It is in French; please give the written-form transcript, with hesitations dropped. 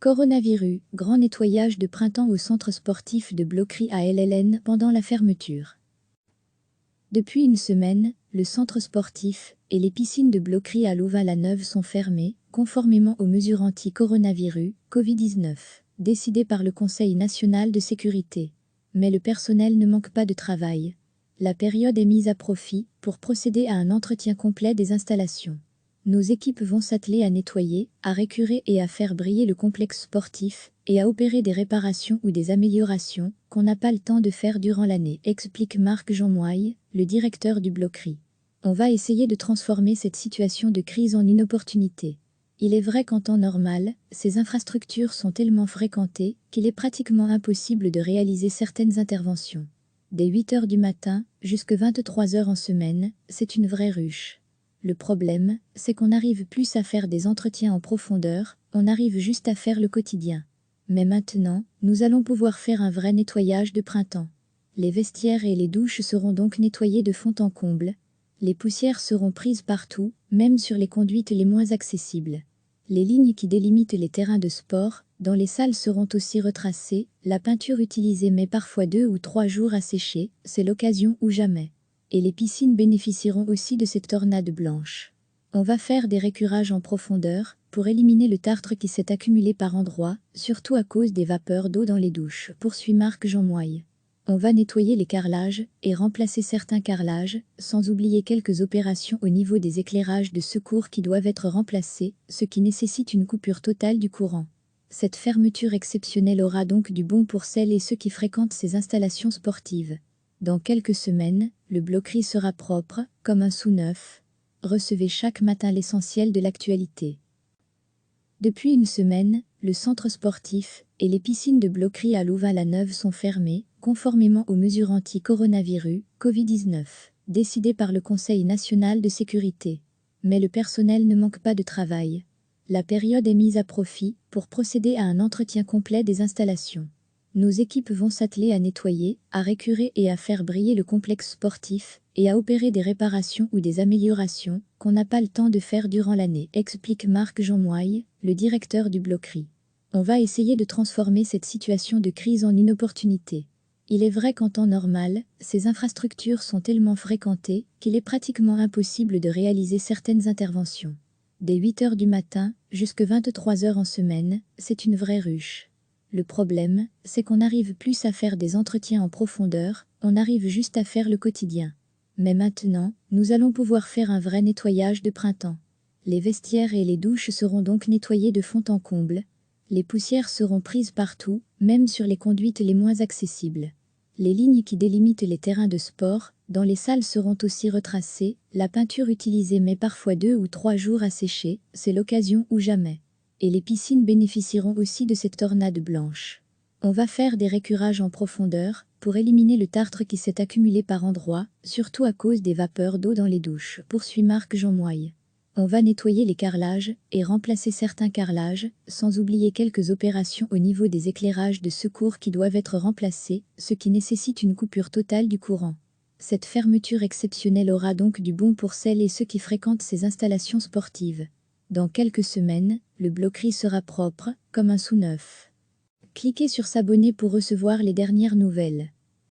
Coronavirus, grand nettoyage de printemps au centre sportif de Blocry à LLN pendant la fermeture. Depuis une semaine, le centre sportif et les piscines de Blocry à Louvain-la-Neuve sont fermées, conformément aux mesures anti-coronavirus, Covid-19, décidées par le Conseil national de sécurité. Mais le personnel ne manque pas de travail. La période est mise à profit pour procéder à un entretien complet des installations. Nos équipes vont s'atteler à nettoyer, à récurer et à faire briller le complexe sportif et à opérer des réparations ou des améliorations qu'on n'a pas le temps de faire durant l'année, explique Marc Jeanmoy, le directeur du Blocry. On va essayer de transformer cette situation de crise en une opportunité. Il est vrai qu'en temps normal, ces infrastructures sont tellement fréquentées qu'il est pratiquement impossible de réaliser certaines interventions. Dès 8 h du matin jusqu'à 23 h en semaine, c'est une vraie ruche. Le problème, c'est qu'on n'arrive plus à faire des entretiens en profondeur, on arrive juste à faire le quotidien. Mais maintenant, nous allons pouvoir faire un vrai nettoyage de printemps. Les vestiaires et les douches seront donc nettoyés de fond en comble. Les poussières seront prises partout, même sur les conduites les moins accessibles. Les lignes qui délimitent les terrains de sport, dans les salles seront aussi retracées, la peinture utilisée met parfois 2 ou 3 jours à sécher, c'est l'occasion ou jamais. Et les piscines bénéficieront aussi de cette tornade blanche. On va faire des récurages en profondeur pour éliminer le tartre qui s'est accumulé par endroits, surtout à cause des vapeurs d'eau dans les douches, poursuit Marc Jeanmoy. On va nettoyer les carrelages et remplacer certains carrelages, sans oublier quelques opérations au niveau des éclairages de secours qui doivent être remplacés, ce qui nécessite une coupure totale du courant. Cette fermeture exceptionnelle aura donc du bon pour celles et ceux qui fréquentent ces installations sportives. Dans quelques semaines, le Blocry sera propre, comme un sous-neuf. Recevez chaque matin l'essentiel de l'actualité. Depuis une semaine, le centre sportif et les piscines de Blocry à Louvain-la-Neuve sont fermées, conformément aux mesures anti-coronavirus, Covid-19, décidées par le Conseil national de sécurité. Mais le personnel ne manque pas de travail. La période est mise à profit pour procéder à un entretien complet des installations. Nos équipes vont s'atteler à nettoyer, à récurer et à faire briller le complexe sportif et à opérer des réparations ou des améliorations qu'on n'a pas le temps de faire durant l'année, explique Marc Jeanmoy, le directeur du Blocry. On va essayer de transformer cette situation de crise en une opportunité. Il est vrai qu'en temps normal, ces infrastructures sont tellement fréquentées qu'il est pratiquement impossible de réaliser certaines interventions. Dès 8 h du matin jusqu'à 23 h en semaine, c'est une vraie ruche. Le problème, c'est qu'on n'arrive plus à faire des entretiens en profondeur, on arrive juste à faire le quotidien. Mais maintenant, nous allons pouvoir faire un vrai nettoyage de printemps. Les vestiaires et les douches seront donc nettoyés de fond en comble. Les poussières seront prises partout, même sur les conduites les moins accessibles. Les lignes qui délimitent les terrains de sport, dans les salles seront aussi retracées, la peinture utilisée met parfois 2 ou 3 jours à sécher, c'est l'occasion ou jamais. Et les piscines bénéficieront aussi de cette tornade blanche. On va faire des récurages en profondeur pour éliminer le tartre qui s'est accumulé par endroits, surtout à cause des vapeurs d'eau dans les douches, poursuit Marc Jeanmoy. On va nettoyer les carrelages et remplacer certains carrelages, sans oublier quelques opérations au niveau des éclairages de secours qui doivent être remplacés, ce qui nécessite une coupure totale du courant. Cette fermeture exceptionnelle aura donc du bon pour celles et ceux qui fréquentent ces installations sportives. Dans quelques semaines, le Blocry sera propre, comme un sous-neuf. Cliquez sur s'abonner pour recevoir les dernières nouvelles.